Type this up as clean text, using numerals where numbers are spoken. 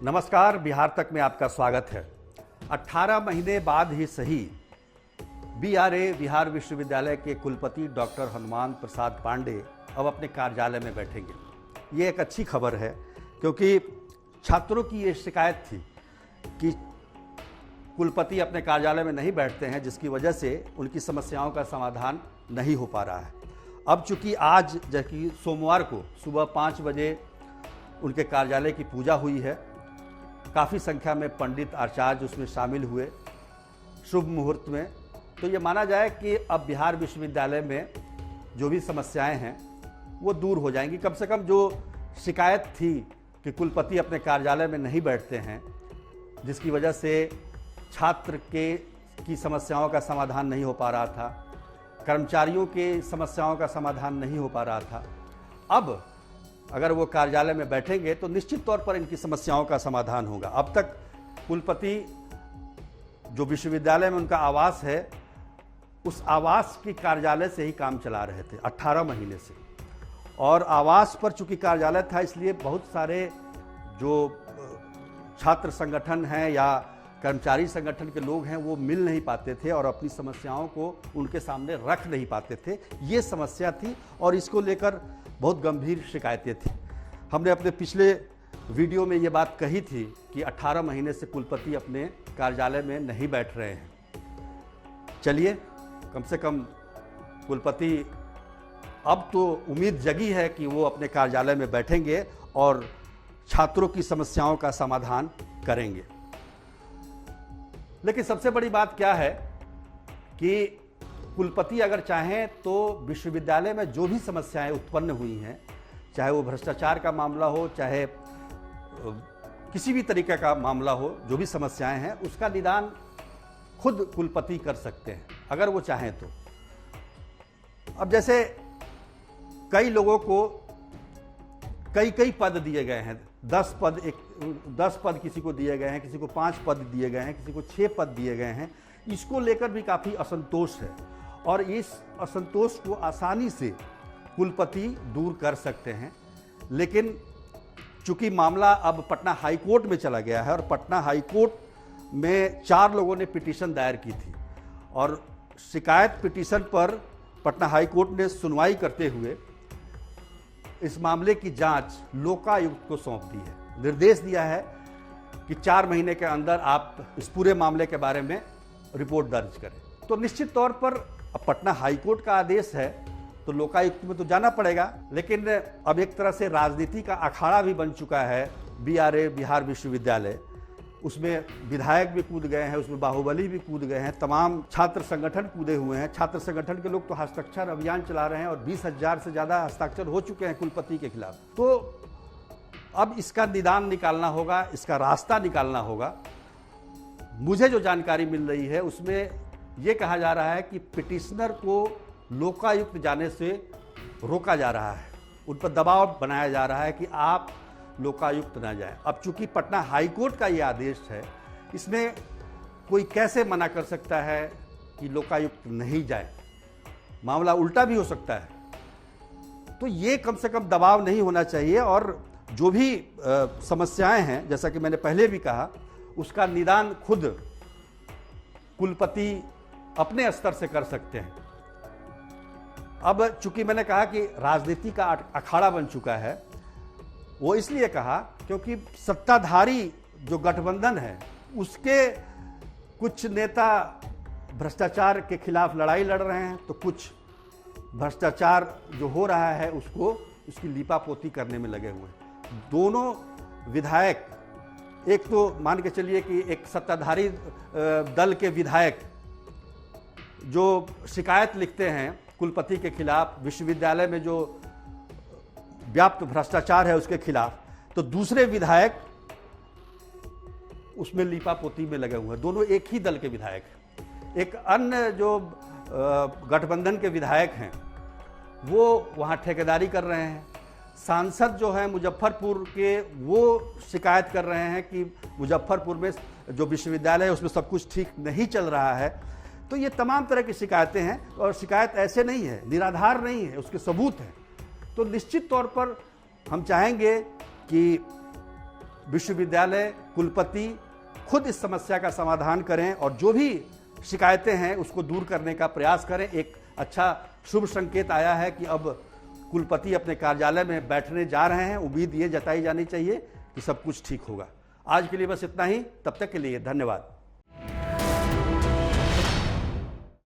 नमस्कार, बिहार तक में आपका स्वागत है। 18 महीने बाद ही सही बीआरए बिहार विश्वविद्यालय के कुलपति डॉक्टर हनुमान प्रसाद पांडे अब अपने कार्यालय में बैठेंगे। ये एक अच्छी खबर है क्योंकि छात्रों की ये शिकायत थी कि कुलपति अपने कार्यालय में नहीं बैठते हैं, जिसकी वजह से उनकी समस्याओं का समाधान नहीं हो पा रहा है। अब चूंकि आज जबकि सोमवार को सुबह 5 बजे उनके कार्यालय की पूजा हुई है, काफ़ी संख्या में पंडित आचार्य उसमें शामिल हुए शुभ मुहूर्त में, तो ये माना जाए कि अब बिहार विश्वविद्यालय में जो भी समस्याएं हैं वो दूर हो जाएंगी। कम से कम जो शिकायत थी कि कुलपति अपने कार्यालय में नहीं बैठते हैं, जिसकी वजह से छात्र की समस्याओं का समाधान नहीं हो पा रहा था, कर्मचारियों के समस्याओं का समाधान नहीं हो पा रहा था, अब अगर वो कार्यालय में बैठेंगे तो निश्चित तौर पर इनकी समस्याओं का समाधान होगा। अब तक कुलपति जो विश्वविद्यालय में उनका आवास है, उस आवास की कार्यालय से ही काम चला रहे थे 18 महीने से, और आवास पर चूंकि कार्यालय था इसलिए बहुत सारे जो छात्र संगठन हैं या कर्मचारी संगठन के लोग हैं वो मिल नहीं पाते थे और अपनी समस्याओं को उनके सामने रख नहीं पाते थे। ये समस्या थी और इसको लेकर बहुत गंभीर शिकायतें थी। हमने अपने पिछले वीडियो में ये बात कही थी कि 18 महीने से कुलपति अपने कार्यालय में नहीं बैठ रहे हैं। चलिए, कम से कम कुलपति अब तो उम्मीद जगी है कि वो अपने कार्यालय में बैठेंगे और छात्रों की समस्याओं का समाधान करेंगे। लेकिन सबसे बड़ी बात क्या है कि कुलपति अगर चाहें तो विश्वविद्यालय में जो भी समस्याएं उत्पन्न हुई हैं, चाहे वो भ्रष्टाचार का मामला हो, चाहे किसी भी तरीके का मामला हो, जो भी समस्याएं हैं उसका निदान खुद कुलपति कर सकते हैं अगर वो चाहें तो। अब जैसे कई लोगों को कई पद दिए गए हैं, 10 पद किसी को दिए गए हैं, किसी को 5 पद दिए गए हैं, किसी को 6 पद दिए गए हैं। इसको लेकर भी काफ़ी असंतोष है और इस असंतोष को आसानी से कुलपति दूर कर सकते हैं। लेकिन चूंकि मामला अब पटना हाई कोर्ट में चला गया है और पटना हाई कोर्ट में 4 लोगों ने पिटीशन दायर की थी और शिकायत पिटीशन पर पटना हाई कोर्ट ने सुनवाई करते हुए इस मामले की जांच लोकायुक्त को सौंप दी है। निर्देश दिया है कि 4 महीने के अंदर आप इस पूरे मामले के बारे में रिपोर्ट दर्ज करें। तो निश्चित तौर पर अब पटना हाई कोर्ट का आदेश है तो लोकायुक्त में तो जाना पड़ेगा। लेकिन अब एक तरह से राजनीति का अखाड़ा भी बन चुका है बीआरए बिहार विश्वविद्यालय। उसमें विधायक भी कूद गए हैं, उसमें बाहुबली भी कूद गए हैं, तमाम छात्र संगठन कूदे हुए हैं। छात्र संगठन के लोग तो हस्ताक्षर अभियान चला रहे हैं और 20,000 से ज़्यादा हस्ताक्षर हो चुके हैं कुलपति के खिलाफ। तो अब इसका निदान निकालना होगा, इसका रास्ता निकालना होगा। मुझे जो जानकारी मिल रही है उसमें यह कहा जा रहा है कि पिटिशनर को लोकायुक्त जाने से रोका जा रहा है, उन पर दबाव बनाया जा रहा है कि आप लोकायुक्त ना जाए। अब चूंकि पटना हाई कोर्ट का ये आदेश है, इसमें कोई कैसे मना कर सकता है कि लोकायुक्त नहीं जाए? मामला उल्टा भी हो सकता है। तो ये कम से कम दबाव नहीं होना चाहिए और जो भी समस्याएं हैं, जैसा कि मैंने पहले भी कहा, उसका निदान खुद कुलपति अपने स्तर से कर सकते हैं। अब चूंकि मैंने कहा कि राजनीति का अखाड़ा बन चुका है, वो इसलिए कहा क्योंकि सत्ताधारी जो गठबंधन है उसके कुछ नेता भ्रष्टाचार के खिलाफ लड़ाई लड़ रहे हैं, तो कुछ भ्रष्टाचार जो हो रहा है उसकी लीपापोती करने में लगे हुए हैं। दोनों विधायक, एक तो मान के चलिए कि एक सत्ताधारी दल के विधायक जो शिकायत लिखते हैं कुलपति के खिलाफ, विश्वविद्यालय में जो व्याप्त भ्रष्टाचार है उसके खिलाफ, तो दूसरे विधायक उसमें लीपापोती में लगे हुए हैं। दोनों एक ही दल के विधायक हैं। एक अन्य जो गठबंधन के विधायक हैं वो वहाँ ठेकेदारी कर रहे हैं। सांसद जो हैं मुजफ्फरपुर के, वो शिकायत कर रहे हैं कि मुजफ्फरपुर में जो विश्वविद्यालय है उसमें सब कुछ ठीक नहीं चल रहा है। तो ये तमाम तरह की शिकायतें हैं और शिकायत ऐसे नहीं है, निराधार नहीं है, उसके सबूत हैं। तो निश्चित तौर पर हम चाहेंगे कि विश्वविद्यालय कुलपति खुद इस समस्या का समाधान करें और जो भी शिकायतें हैं उसको दूर करने का प्रयास करें। एक अच्छा शुभ संकेत आया है कि अब कुलपति अपने कार्यालय में बैठने जा रहे हैं। उम्मीद ये जताई जानी चाहिए कि सब कुछ ठीक होगा। आज के लिए बस इतना ही। तब तक के लिए धन्यवाद।